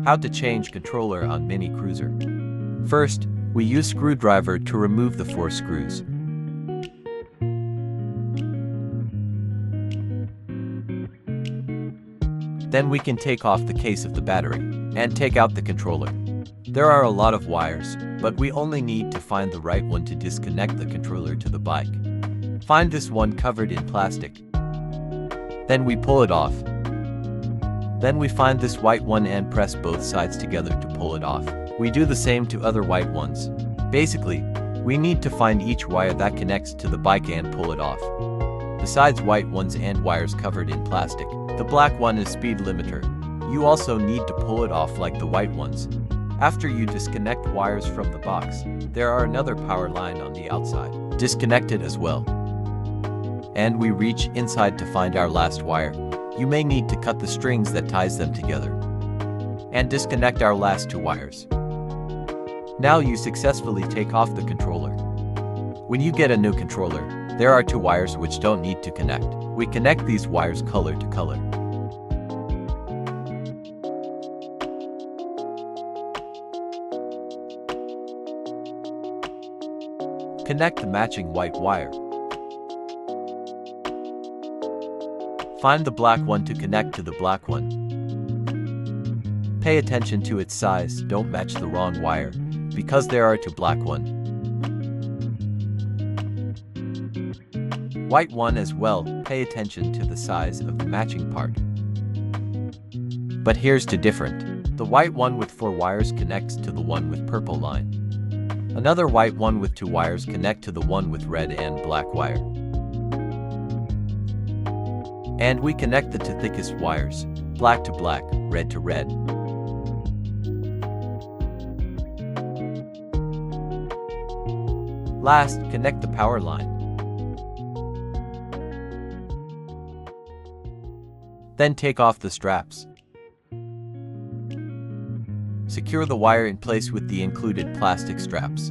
How to change controller on Mini Cruiser. First, we use screwdriver to remove the 4 screws. Then we can take off the case of the battery and take out the controller. There are a lot of wires, but we only need to find the right one to disconnect the controller to the bike. Find this one covered in plastic. Then we pull it off. Then we find this white one and press both sides together to pull it off. We do the same to other white ones. Basically, we need to find each wire that connects to the bike and pull it off. Besides white ones and wires covered in plastic, the black one is speed limiter. You also need to pull it off like the white ones. After you disconnect wires from the box, there are another power line on the outside, disconnected as well. And we reach inside to find our last wire. You may need to cut the strings that ties them together and disconnect our last 2 wires. Now you successfully take off the controller. When you get a new controller, there are 2 wires which don't need to connect. We connect these wires color to color. Connect the matching white wire. Find the black one to connect to the black one. Pay attention to its size, don't match the wrong wire, because there are 2 black ones. White one as well, pay attention to the size of the matching part. But here's the different. The white one with 4 wires connects to the one with purple line. Another white one with 2 wires connect to the one with red and black wire. And we connect the 2 thickest wires, black to black, red to red. Last, connect the power line. Then take off the straps. Secure the wire in place with the included plastic straps.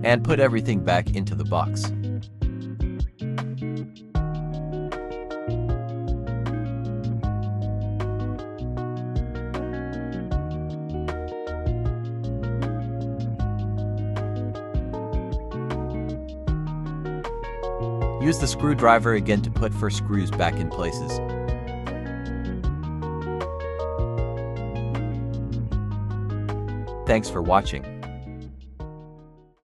And put everything back into the box. Use the screwdriver again to put 4 screws back in places. Thanks for watching.